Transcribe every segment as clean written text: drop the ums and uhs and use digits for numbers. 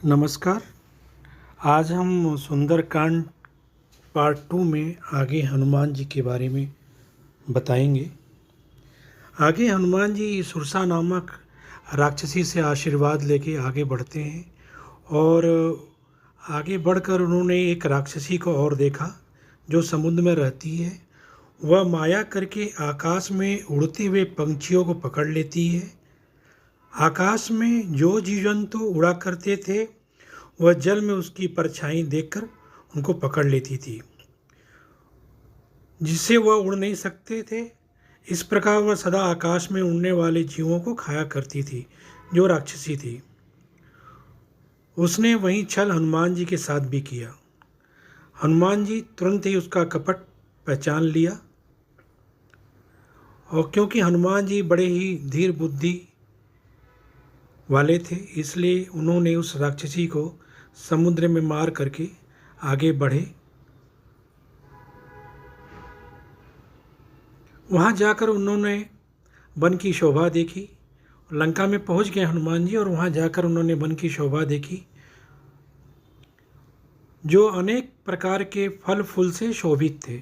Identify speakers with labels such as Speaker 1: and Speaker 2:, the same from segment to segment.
Speaker 1: नमस्कार। आज हम सुंदरकांड पार्ट 2 में आगे हनुमान जी के बारे में बताएंगे। आगे हनुमान जी सुरसा नामक राक्षसी से आशीर्वाद लेके आगे बढ़ते हैं और आगे बढ़कर उन्होंने एक राक्षसी को और देखा जो समुद्र में रहती है। वह माया करके आकाश में उड़ते हुए पंछियों को पकड़ लेती है। आकाश में जो जीव जंतु उड़ा करते थे वह जल में उसकी परछाई देखकर उनको पकड़ लेती थी, जिससे वह उड़ नहीं सकते थे। इस प्रकार वह सदा आकाश में उड़ने वाले जीवों को खाया करती थी, जो राक्षसी थी। उसने वही छल हनुमान जी के साथ भी किया। हनुमान जी तुरंत ही उसका कपट पहचान लिया, और क्योंकि हनुमान जी बड़े ही धीर बुद्धि वाले थे, इसलिए उन्होंने उस राक्षसी को समुद्र में मार करके आगे बढ़े। वहाँ जाकर उन्होंने वन की शोभा देखी। लंका में पहुँच गए हनुमान जी, और वहाँ जाकर उन्होंने वन की शोभा देखी जो अनेक प्रकार के फल फूल से शोभित थे।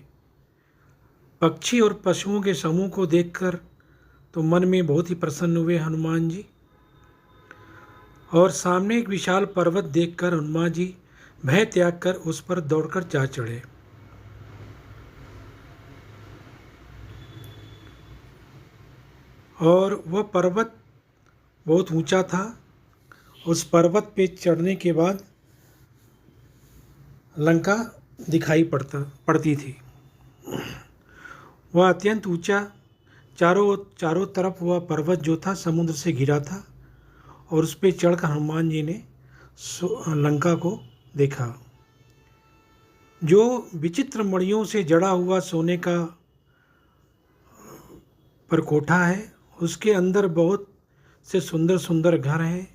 Speaker 1: पक्षी और पशुओं के समूह को देखकर तो मन में बहुत ही प्रसन्न हुए हनुमान जी, और सामने एक विशाल पर्वत देखकर हनुमान जी भय त्याग कर उस पर दौड़कर जा चढ़े। और वह पर्वत बहुत ऊंचा था। उस पर्वत पे चढ़ने के बाद लंका दिखाई पड़ती थी। वह अत्यंत ऊंचा, चारों तरफ वह पर्वत जो था समुद्र से घिरा था, और उस पर चढ़कर हनुमान जी ने लंका को देखा। जो विचित्र मणियों से जड़ा हुआ सोने का परकोठा है, उसके अंदर बहुत से सुंदर सुंदर घर हैं,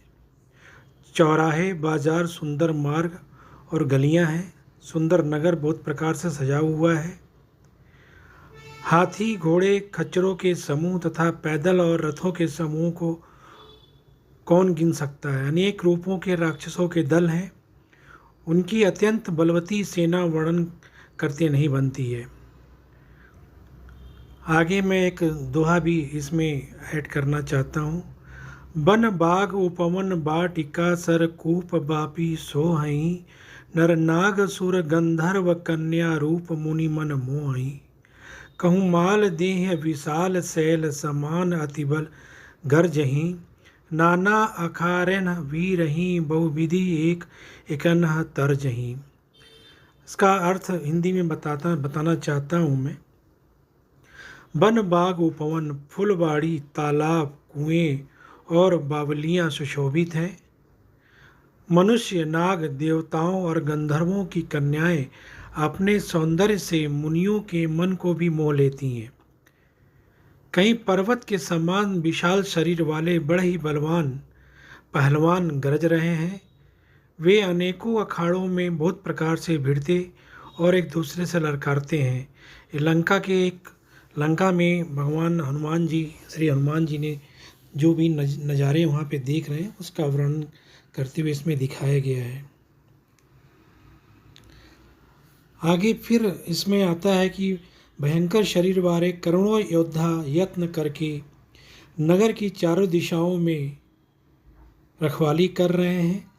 Speaker 1: चौराहे, बाजार, सुंदर मार्ग और गलियां हैं। सुंदर नगर बहुत प्रकार से सजा हुआ है। हाथी, घोड़े, खच्चरों के समूह तथा पैदल और रथों के समूह को कौन गिन सकता है। अनेक रूपों के राक्षसों के दल हैं। उनकी अत्यंत बलवती सेना वर्णन करते नहीं बनती है। आगे मैं एक दोहा भी इसमें ऐड करना चाहता हूँ। बन बाग उपवन बाटिका सर कूप बापी सोहई, नर नाग सुर गंधर्व कन्या रूप मुनि मन मोहई। कहूँ माल देह विशाल शैल समान अतिबल गर्जही, नाना अखारेन वीरही बहुविधि एक एकन्ह तर्जही। इसका अर्थ हिंदी में बताना चाहता हूँ मैं। वन बाग उपवन, फुलवाड़ी, तालाब, कुएं और बावलियाँ सुशोभित हैं। मनुष्य, नाग, देवताओं और गंधर्वों की कन्याएं अपने सौंदर्य से मुनियों के मन को भी मोह लेती हैं। कहीं पर्वत के समान विशाल शरीर वाले बड़े ही बलवान पहलवान गरज रहे हैं। वे अनेकों अखाड़ों में बहुत प्रकार से भिड़ते और एक दूसरे से लड़काते हैं। लंका में भगवान हनुमान जी, श्री हनुमान जी ने जो भी नज़ारे वहाँ पे देख रहे हैं, उसका वर्णन करते हुए इसमें दिखाया गया है। आगे फिर इसमें आता है कि भयंकर शरीर वाले करोड़ों योद्धा यत्न करके नगर की चारों दिशाओं में रखवाली कर रहे हैं।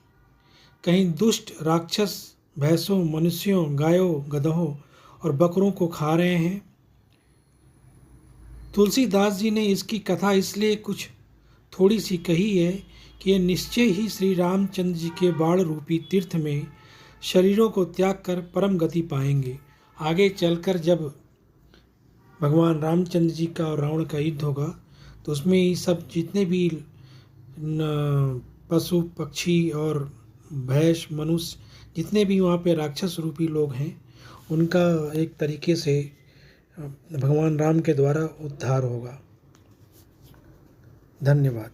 Speaker 1: कहीं दुष्ट राक्षस भैंसों, मनुष्यों, गायों, गधों और बकरों को खा रहे हैं। तुलसीदास जी ने इसकी कथा इसलिए कुछ थोड़ी सी कही है कि यह निश्चय ही श्री रामचंद्र जी के बाण रूपी तीर्थ में शरीरों को त्याग कर परम गति पाएंगे। आगे चलकर जब भगवान रामचंद्र जी का और रावण का युद्ध होगा, तो उसमें ये सब जितने भी पशु पक्षी और भैंस, मनुष्य, जितने भी वहाँ पे राक्षस रूपी लोग हैं, उनका एक तरीके से भगवान राम के द्वारा उद्धार होगा। धन्यवाद।